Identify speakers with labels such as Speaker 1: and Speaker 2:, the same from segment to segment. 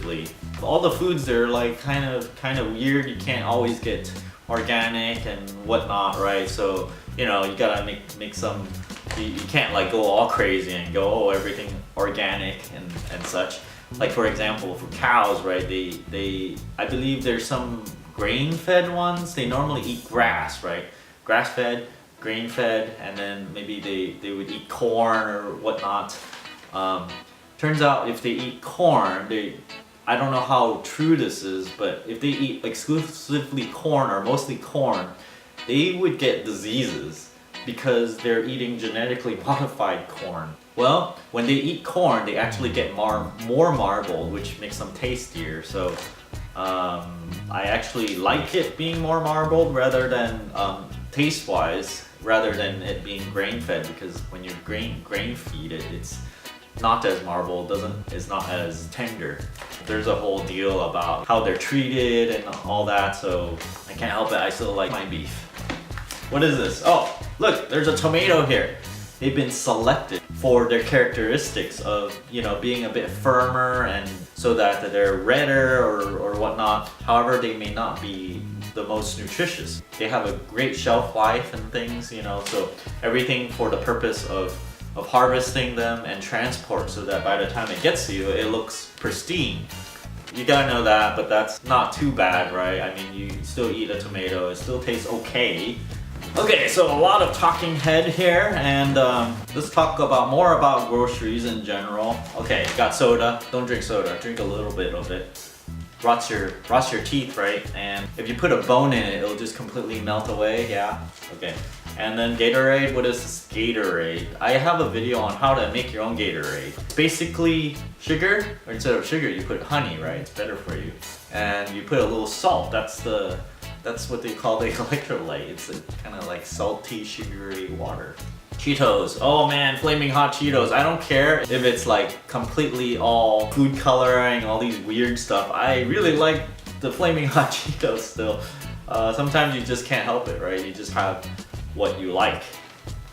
Speaker 1: usually. All the foods there are like kind of weird. You can't always get organic and whatnot, right? So you know, you gotta make some. You can't like go all crazy and go, oh, everything organic and such. Like for example, for cows, right? I believe there's some grain-fed ones. They normally eat grass, right? Grass-fed, grain-fed, and then maybe they would eat corn or whatnot. Turns out if they eat corn, I don't know how true this is, but if they eat exclusively corn or mostly corn, they would get diseases because they're eating genetically modified corn. Well, when they eat corn, they actually get more marbled, which makes them tastier. So I actually like it being more marbled rather than taste-wise, rather than it being grain-fed, because when you grain feed it, it's not as marbled, it's not as tender. There's a whole deal about how they're treated and all that, so I can't help it, I still like my beef. What is this? Oh, look, there's a tomato here. They've been selected for their characteristics of, you know, being a bit firmer and so that they're redder or whatnot. However, they may not be the most nutritious. They have a great shelf life and things, you know, so everything for the purpose of harvesting them and transport so that by the time it gets to you, it looks pristine. You gotta know that, but that's not too bad, right? I mean, you still eat a tomato, it still tastes okay. Okay, so a lot of talking head here, and let's talk more about groceries in general. Okay, got soda. Don't drink soda, drink a little bit of it. Rots your teeth, right? And if you put a bone in it, it'll just completely melt away, yeah? Okay. And then Gatorade, what is this Gatorade? I have a video on how to make your own Gatorade. It's basically sugar, or instead of sugar, you put honey, right? It's better for you. And you put a little salt, that's what they call the electrolyte. It's kind of like salty, sugary water. Cheetos. Oh man, flaming hot Cheetos. I don't care if it's like completely all food coloring, all these weird stuff. I really like the flaming hot Cheetos still. Sometimes you just can't help it, right? You just have what you like.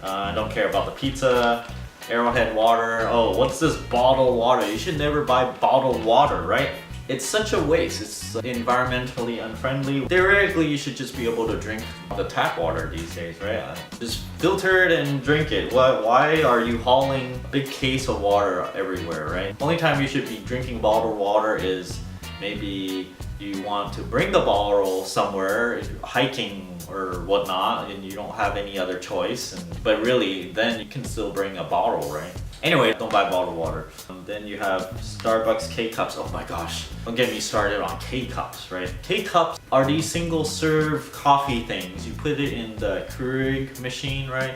Speaker 1: I don't care about the pizza, Arrowhead water. Oh, what's this bottled water? You should never buy bottled water, right? It's such a waste. It's environmentally unfriendly. Theoretically, you should just be able to drink the tap water these days, right? Just filter it and drink it. Why are you hauling a big case of water everywhere, right? Only time you should be drinking bottled water is maybe you want to bring the bottle somewhere, hiking or whatnot, and you don't have any other choice. But really, then you can still bring a bottle, right? Anyway, don't buy bottled water. Then you have Starbucks K-Cups. Oh my gosh, don't get me started on K-Cups, right? K-Cups are these single-serve coffee things. You put it in the Keurig machine, right?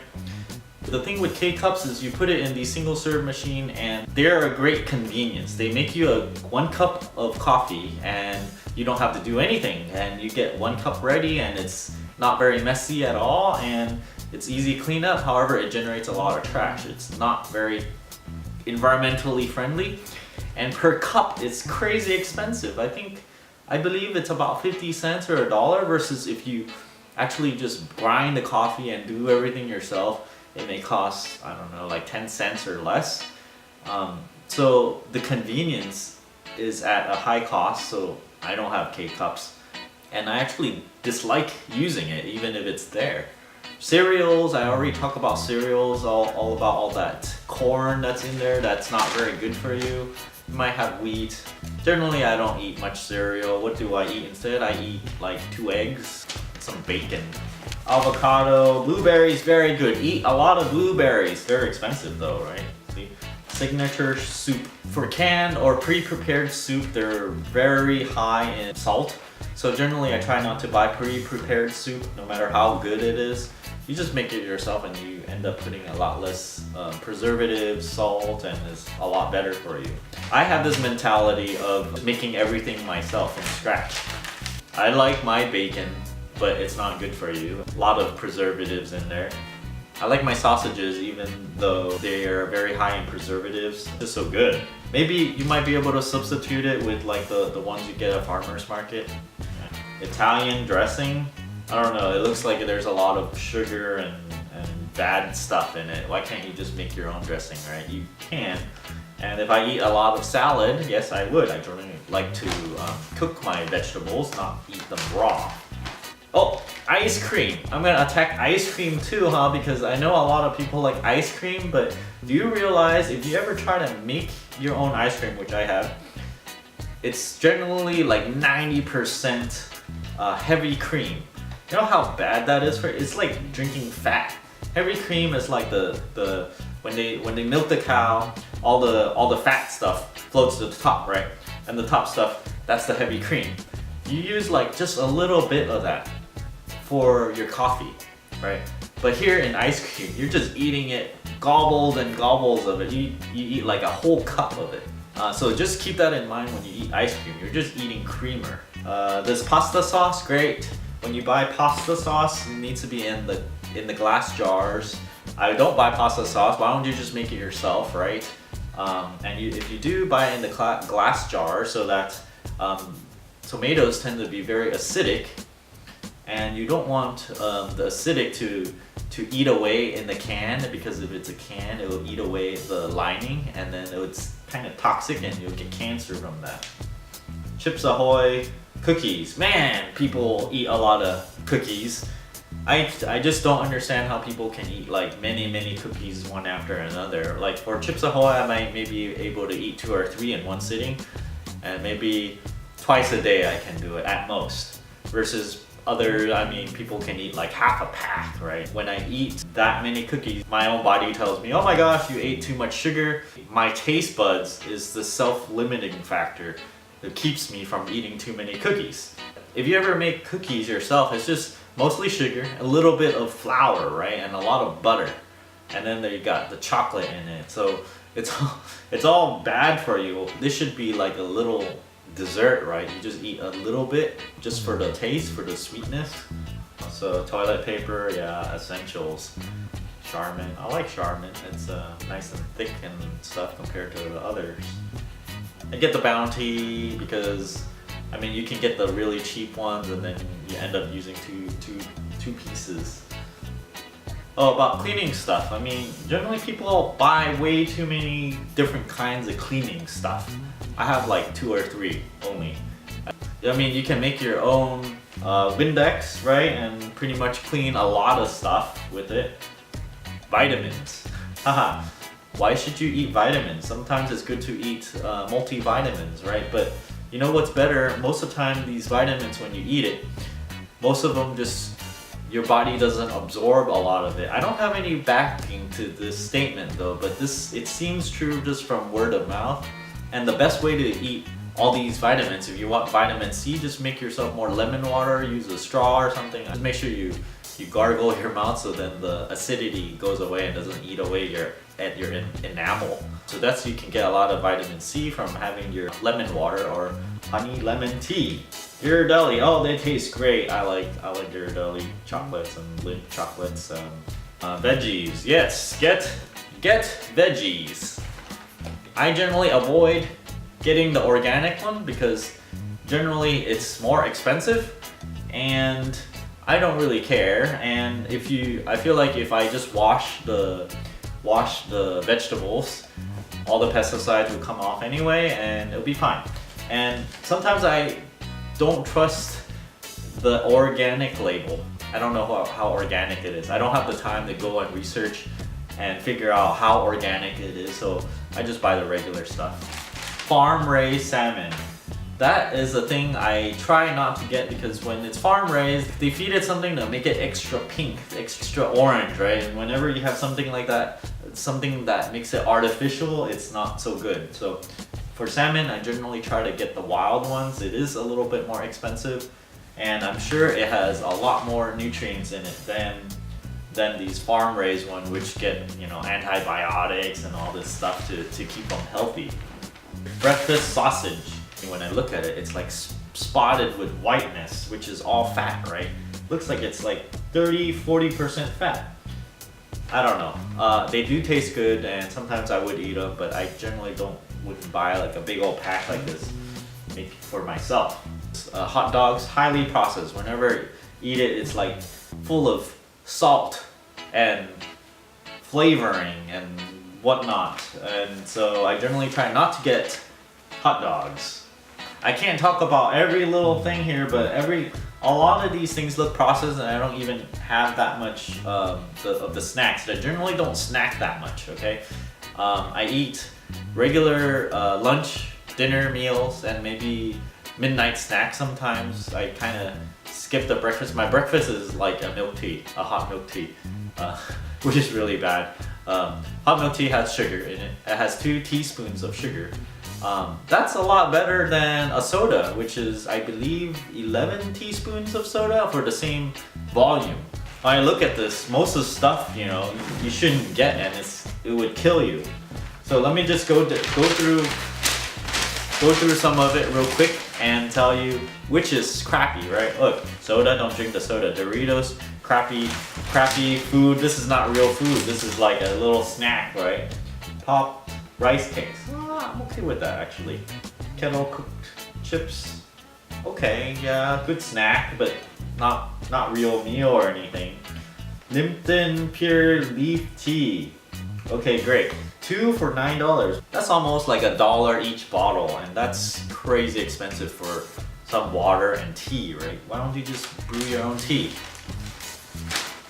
Speaker 1: The thing with K-Cups is you put it in the single-serve machine and they're a great convenience. They make you 1 cup of coffee and you don't have to do anything. And you get 1 cup ready and it's not very messy at all and it's easy to clean up. However, it generates a lot of trash. It's not very environmentally friendly. And per cup, it's crazy expensive. I believe it's about 50 cents or $1 versus if you actually just grind the coffee and do everything yourself, it may cost, I don't know, like 10 cents or less. So the convenience is at a high cost, so I don't have K-Cups. And I actually dislike using it, even if it's there. Cereals, I already talked about cereals, all about all that corn that's in there that's not very good for you. You might have wheat. Generally, I don't eat much cereal. What do I eat instead? I eat like 2 eggs, some bacon. Avocado, blueberries, very good. Eat a lot of blueberries. They're expensive though, right? See? Signature soup. For canned or pre-prepared soup, they're very high in salt. So generally, I try not to buy pre-prepared soup, no matter how good it is. You just make it yourself and you end up putting a lot less preservatives, salt, and it's a lot better for you. I have this mentality of making everything myself from scratch. I like my bacon, but it's not good for you. A lot of preservatives in there. I like my sausages even though they are very high in preservatives. It's so good. Maybe you might be able to substitute it with like the ones you get at farmer's market. Italian dressing, I don't know, it looks like there's a lot of sugar and bad stuff in it. Why can't you just make your own dressing, right? You can, And if I eat a lot of salad, yes, I would. I generally like to cook my vegetables, not eat them raw. Oh, ice cream. I'm gonna attack ice cream too, huh? Because I know a lot of people like ice cream, but do you realize if you ever try to make your own ice cream, which I have, it's generally like 90% heavy cream. You know how bad that is for it? It's like drinking fat. Heavy cream is like the when they milk the cow, all the fat stuff floats to the top, right? And the top stuff, that's the heavy cream. You use like just a little bit of that for your coffee, right? But here in ice cream, you're just eating it, gobbles and gobbles of it. You eat like a whole cup of it. So just keep that in mind when you eat ice cream. You're just eating creamer. This pasta sauce, great. When you buy pasta sauce, it needs to be in the glass jars. I don't buy pasta sauce. Why don't you just make it yourself, right? If you do buy it in the glass jar, so that tomatoes tend to be very acidic, and you don't want the acidic to eat away in the can, because if it's a can, it will eat away the lining, and then it's kind of toxic, and you'll get cancer from that. Chips Ahoy, cookies. Man, people eat a lot of cookies. I just don't understand how people can eat like many cookies one after another. Like for Chips Ahoy, I might maybe able to eat 2 or 3 in one sitting, and maybe twice a day I can do it at most. Versus other, I mean, people can eat like half a pack, right? When I eat that many cookies, my own body tells me, oh my gosh, you ate too much sugar. My taste buds is the self-limiting factor that keeps me from eating too many cookies. If you ever make cookies yourself, it's just mostly sugar, a little bit of flour, right? And a lot of butter. And then you got the chocolate in it. So it's all bad for you. This should be like a little dessert, right? You just eat a little bit just for the taste, for the sweetness. So toilet paper, yeah, essentials. Charmin, I like Charmin. It's nice and thick and stuff compared to the others. I get the Bounty because, I mean, you can get the really cheap ones and then you end up using two pieces. Oh, about cleaning stuff. I mean, generally people buy way too many different kinds of cleaning stuff. I have like 2 or 3 only. I mean, you can make your own Windex, right? And pretty much clean a lot of stuff with it. Vitamins. Haha. Why should you eat vitamins? Sometimes it's good to eat multivitamins, right? But you know what's better? Most of the time, these vitamins, when you eat it, most of them just, your body doesn't absorb a lot of it. I don't have any backing to this statement though, but it seems true just from word of mouth. And the best way to eat all these vitamins, if you want vitamin C, just make yourself more lemon water, use a straw or something. Just make sure you gargle your mouth so then the acidity goes away and doesn't eat away your enamel. So that's, you can get a lot of vitamin C from having your lemon water or honey lemon tea. Ghirardelli, oh, they taste great. I like Ghirardelli chocolates and Lindt chocolates. Veggies, yes, get veggies. I generally avoid getting the organic one because generally it's more expensive and I don't really care. And I feel like if I just wash the vegetables, all the pesticides will come off anyway and it'll be fine. And sometimes I don't trust the organic label. I don't know how organic it is. I don't have the time to go and research and figure out how organic it is, so I just buy the regular stuff. Farm-raised salmon. That is a thing I try not to get because when it's farm-raised, they feed it something to make it extra pink, extra orange, right? And whenever you have something like that, something that makes it artificial, it's not so good. So for salmon, I generally try to get the wild ones. It is a little bit more expensive, and I'm sure it has a lot more nutrients in it than these farm-raised ones, which get, you know, antibiotics and all this stuff to keep them healthy. Breakfast sausage. When I look at it, it's like spotted with whiteness, which is all fat, right? Looks like it's like 30-40% fat. I don't know. They do taste good, and sometimes I would eat them, but I generally wouldn't buy like a big old pack like this, make for myself. Hot dogs, highly processed. Whenever I eat it, it's like full of salt and flavoring and whatnot. And so I generally try not to get hot dogs. I can't talk about every little thing here, but a lot of these things look processed, and I don't even have that much of the snacks. I generally don't snack that much, okay? I eat regular lunch, dinner meals, and maybe midnight snack sometimes. I kind of skip the breakfast. My breakfast is like a milk tea, a hot milk tea, which is really bad. Hot milk tea has sugar in it. It has 2 teaspoons of sugar. That's a lot better than a soda, which is, I believe, 11 teaspoons of soda for the same volume. When I look at this, most of the stuff, you know, you shouldn't get, and it would kill you. So let me just go through some of it real quick and tell you which is crappy, right? Look, soda, don't drink the soda. Doritos, crappy food. This is not real food. This is like a little snack, right? Pop rice cakes. I'm okay with that actually. Kettle cooked chips. Okay, yeah, good snack, but not real meal or anything. Lipton pure leaf tea. Okay, great. 2 for $9. That's almost like $1 each bottle, and that's crazy expensive for some water and tea, right? Why don't you just brew your own tea?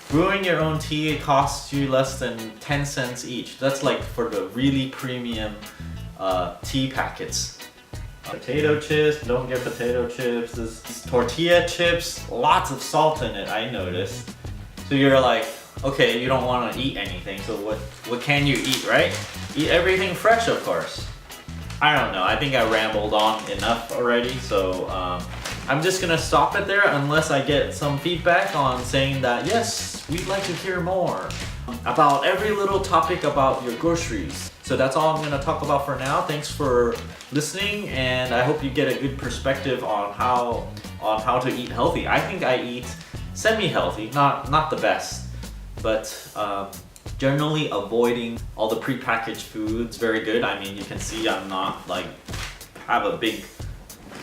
Speaker 1: Brewing your own tea costs you less than 10 cents each. That's like for the really premium tea packets. Potato chips, don't get potato chips. This tortilla chips, lots of salt in it, I noticed. So you're like, okay, you don't want to eat anything, so what can you eat, right? Eat everything fresh, of course. I don't know, I think I rambled on enough already, so I'm just gonna stop it there unless I get some feedback on saying that, yes, we'd like to hear more about every little topic about your groceries. So that's all I'm gonna talk about for now. Thanks for listening, and I hope you get a good perspective on how to eat healthy. I think I eat semi-healthy, not the best, but generally avoiding all the prepackaged foods. Very good. I mean, you can see I'm not like have a big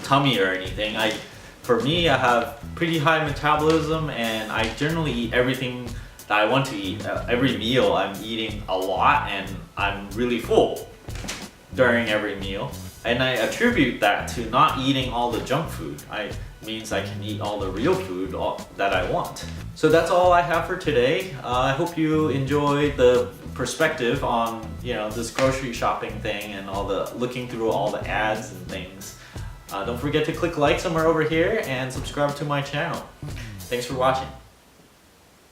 Speaker 1: tummy or anything. For me, I have pretty high metabolism, and I generally eat everything that I want to eat. Every meal I'm eating a lot, and I'm really full during every meal. And I attribute that to not eating all the junk food. Means I can eat all the real food that I want. So that's all I have for today. I hope you enjoyed the perspective on, you know, this grocery shopping thing and looking through all the ads and things. Don't forget to click like somewhere over here and subscribe to my channel. Thanks for watching.